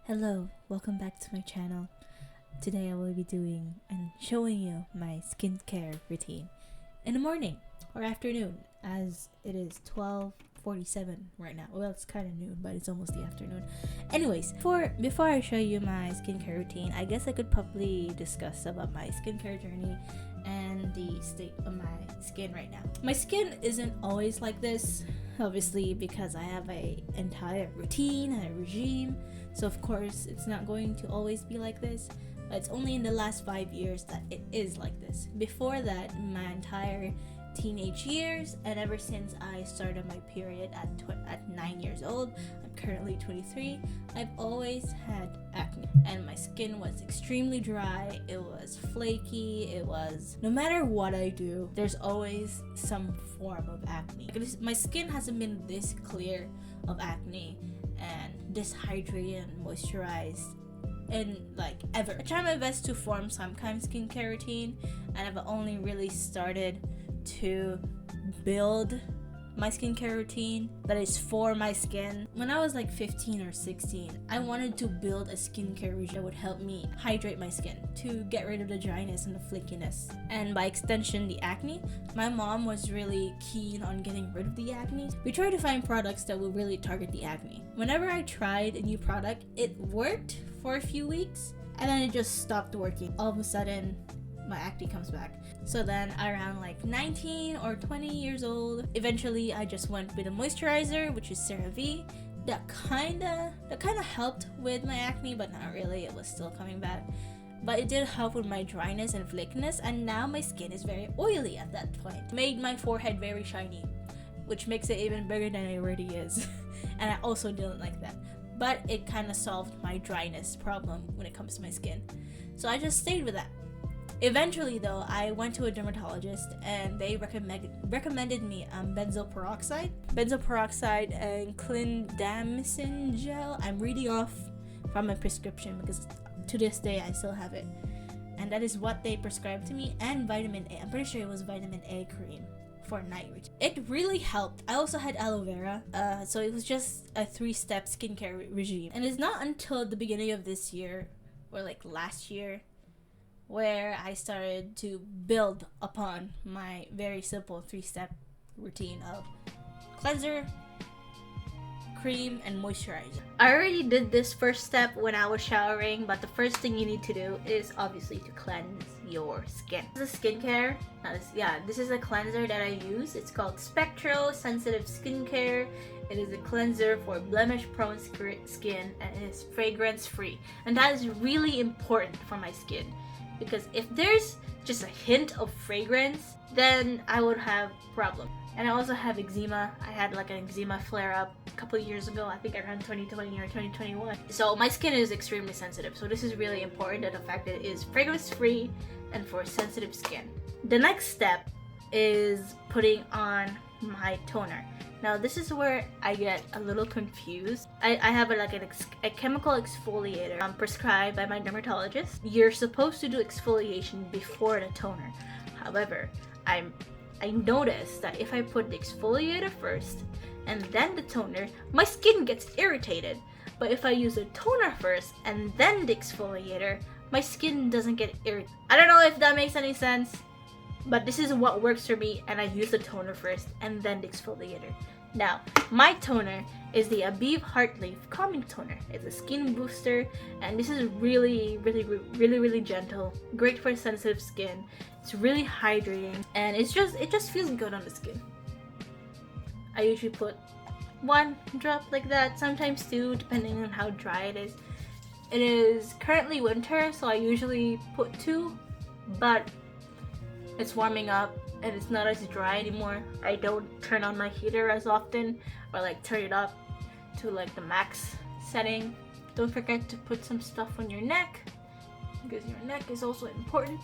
Hello, welcome back to my channel. Today I will be doing and showing you my skincare routine in the morning or afternoon, as it is 12:47 right now. Well, it's kind of noon, but it's almost the afternoon. Anyways, before I show you my skincare routine, I guess I could probably discuss about my skincare journey and the state of my skin right now. My skin isn't always like this, obviously, because I have a entire routine and a regime. So of course, it's not going to always be like this, but it's only in the last 5 years that it is like this. Before that, my entire teenage years, and ever since I started my period at 9 years old, I'm currently 23, I've always had acne, and my skin was extremely dry. It was flaky. It was, no matter what I do, there's always some form of acne. My skin hasn't been this clear of acne and this hydrated and moisturized and like ever. I try my best to form some kind of skincare routine, and I've only really started to build my skincare routine that is for my skin when I was like 15 or 16. I wanted to build a skincare routine that would help me hydrate my skin to get rid of the dryness and the flakiness, and by extension the acne. My mom was really keen on getting rid of the acne. We tried to find products that will really target the acne. Whenever I tried a new product, it worked for a few weeks and then it just stopped working. All of a sudden my acne comes back. So then around like 19 or 20 years old, eventually I just went with a moisturizer, which is CeraVe. That kinda helped with my acne, but not really. It was still coming back. But it did help with my dryness and flakiness, and now my skin is very oily at that point. It made my forehead very shiny, which makes it even bigger than it already is. And I also didn't like that. But it kind of solved my dryness problem when it comes to my skin. So I just stayed with that. Eventually though, I went to a dermatologist and they recommended me benzoyl peroxide and clindamycin gel. I'm reading off from my prescription because to this day I still have it, and that is what they prescribed to me, and vitamin A. I'm pretty sure it was vitamin A cream for night routine. It really helped. I also had aloe vera, so it was just a 3-step skincare regime. And it's not until the beginning of this year, or like last year, where I started to build upon my very simple 3-step routine of cleanser, cream, and moisturizer. I already did this first step when I was showering, but the first thing you need to do is obviously to cleanse your skin. This is skincare. This is a cleanser that I use. It's called Spectro Sensitive Skincare. It is a cleanser for blemish-prone skin, and it is fragrance-free. And that is really important for my skin, because if there's just a hint of fragrance, then I would have problems. And I also have eczema. I had like an eczema flare-up a couple of years ago, I think around 2020 or 2021. So my skin is extremely sensitive, so this is really important, that the fact that it is fragrance-free and for sensitive skin. The next step is putting on my toner. Now this is where I get a little confused. I have a chemical exfoliator prescribed by my dermatologist. You're supposed to do exfoliation before the toner. However, I noticed that if I put the exfoliator first and then the toner, my skin gets irritated. But if I use the toner first and then the exfoliator, my skin doesn't get irritated. I don't know if that makes any sense, but this is what works for me, and I use the toner first and then the exfoliator. Now, my toner is the Abib Heartleaf Calming Toner. It's a skin booster, and this is really gentle, great for sensitive skin. It's really hydrating, and it just feels good on the skin. I usually put 1 drop like that, sometimes 2, depending on how dry it is. It is currently winter, so I usually put 2, but it's warming up and it's not as dry anymore. I don't turn on my heater as often, or like turn it up to like the max setting. Don't forget to put some stuff on your neck, because your neck is also important.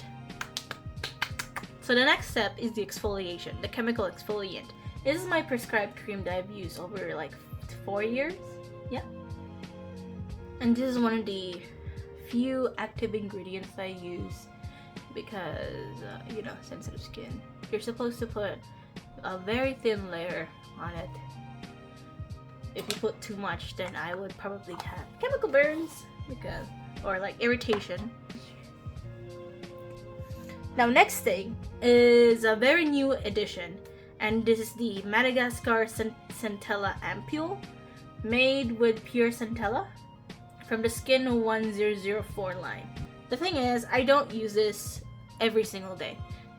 So the next step is the exfoliation, the chemical exfoliant. This is my prescribed cream that I've used over like 4 years. Yeah. And this is one of the few active ingredients I use because, sensitive skin. You're supposed to put a very thin layer on it if you put too much, then I would probably have chemical burns or like irritation. Now next thing is a very new addition, and this is the Madagascar Centella Ampoule, made with pure Centella from the Skin 1004 line. The thing is, I don't use this every single day.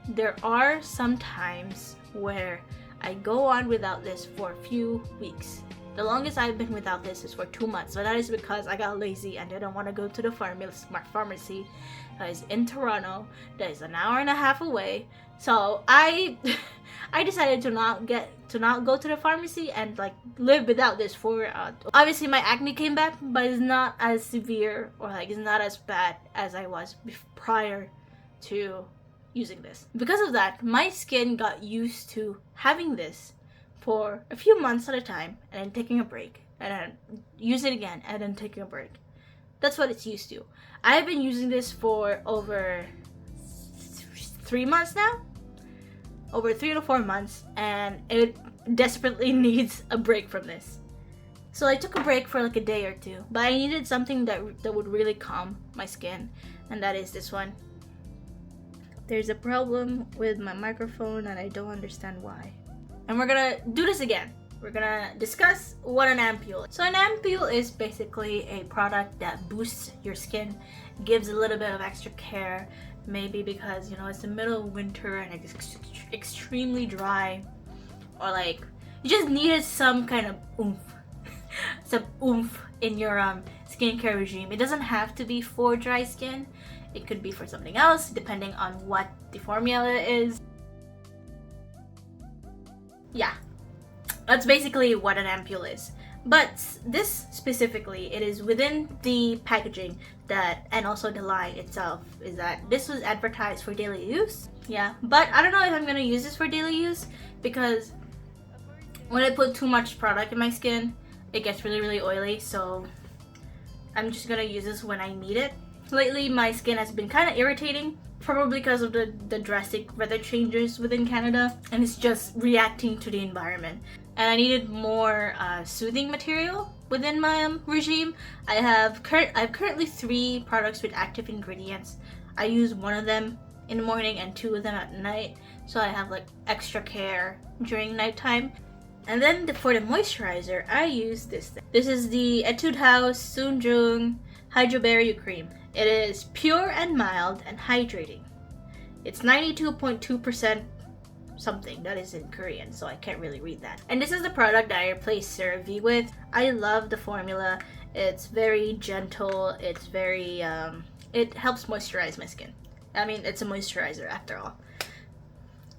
There are some times where I go on without this for a few weeks. The longest I've been without this is for 2 months, but that is because I got lazy and didn't want to go to the pharmacy that is in Toronto, that is an hour and a half away. So I decided to not go to the pharmacy and like live without this for obviously my acne came back, but it's not as severe or like it's not as bad as I was prior to using this. Because of that, my skin got used to having this for a few months at a time and then taking a break and then use it again and then taking a break. That's what it's used to. I've been using this for over 3 months now, over 3 to 4 months, and it desperately needs a break from this. So I took a break for like a day or two, but I needed something that would really calm my skin, and that is this one. There's a problem with my microphone and I don't understand why. And we're gonna do this again. We're gonna discuss what an ampoule is. So an ampoule is basically a product that boosts your skin, gives a little bit of extra care, maybe because, you know, it's the middle of winter and it's extremely dry, or like you just needed some kind of oomph, some oomph in your skincare regime. It doesn't have to be for dry skin. It could be for something else, depending on what the formula is. Yeah, that's basically what an ampoule is. But this specifically, it is within the packaging that, and also the line itself, is that this was advertised for daily use. Yeah, but I don't know if I'm gonna use this for daily use, because when I put too much product in my skin, it gets really, really oily. So I'm just gonna use this when I need it. Lately, my skin has been kind of irritating, probably because of the drastic weather changes within Canada, and it's just reacting to the environment. And I needed more soothing material within my regime. I have currently 3 products with active ingredients. I use one of them in the morning and 2 of them at night, so I have like extra care during nighttime. And then for the moisturizer, I use this thing. This is the Etude House Jung Hydroberry Cream. It is pure and mild and hydrating. It's 92.2% something. That is in Korean, so I can't really read that. And this is the product that I replaced CeraVe with. I love the formula. It's very gentle. It's very, it helps moisturize my skin. I mean, it's a moisturizer after all.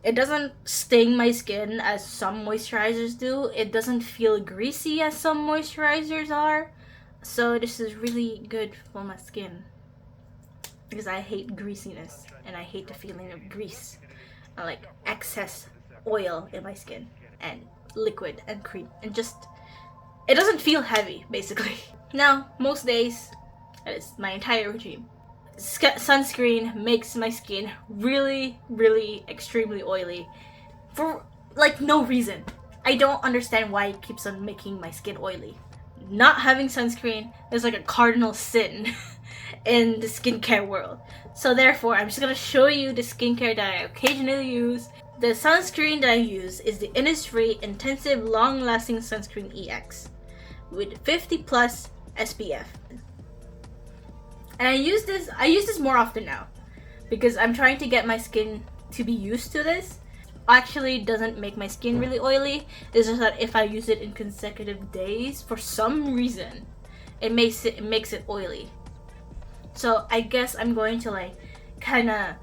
It doesn't sting my skin as some moisturizers do. It doesn't feel greasy as some moisturizers are. So this is really good for my skin, because I hate greasiness and I hate the feeling of grease, like excess oil in my skin and liquid and cream, and just it doesn't feel heavy basically. Now most days, that is my entire regime, sunscreen makes my skin really, really extremely oily for like no reason. I don't understand why it keeps on making my skin oily. Not having sunscreen is like a cardinal sin in the skincare world. So therefore, I'm just gonna show you the skincare that I occasionally use. The sunscreen that I use is the Innisfree Intensive Long Lasting Sunscreen EX with 50 plus SPF. And I use this more often now because I'm trying to get my skin to be used to this. Actually doesn't make my skin really oily. It's just that if I use it in consecutive days, for some reason, it makes it oily. So I guess I'm going to like kind of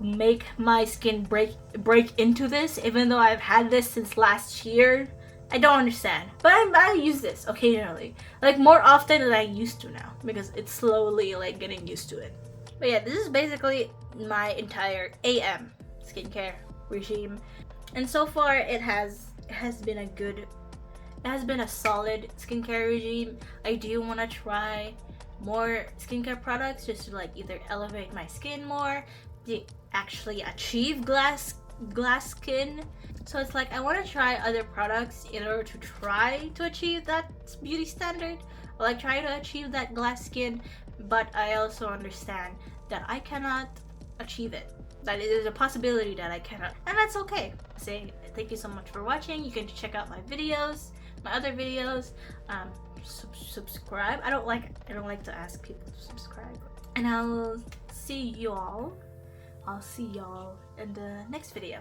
make my skin break into this, even though I've had this since last year. I don't understand, but I use this occasionally, like more often than I used to now, because it's slowly like getting used to it. But yeah, this is basically my entire AM skincare regime, and so far it has been a solid skincare regime. I do want to try more skincare products just to like either elevate my skin more, to actually achieve glass skin, So it's like I want to try other products in order to try to achieve that beauty standard, or like try to achieve that glass skin, but I also understand that I cannot achieve it. That it is a possibility that I cannot, and that's okay. Saying thank you so much for watching. You can check out my videos, my other videos. Subscribe. I don't like to ask people to subscribe, and I'll see y'all in the next video.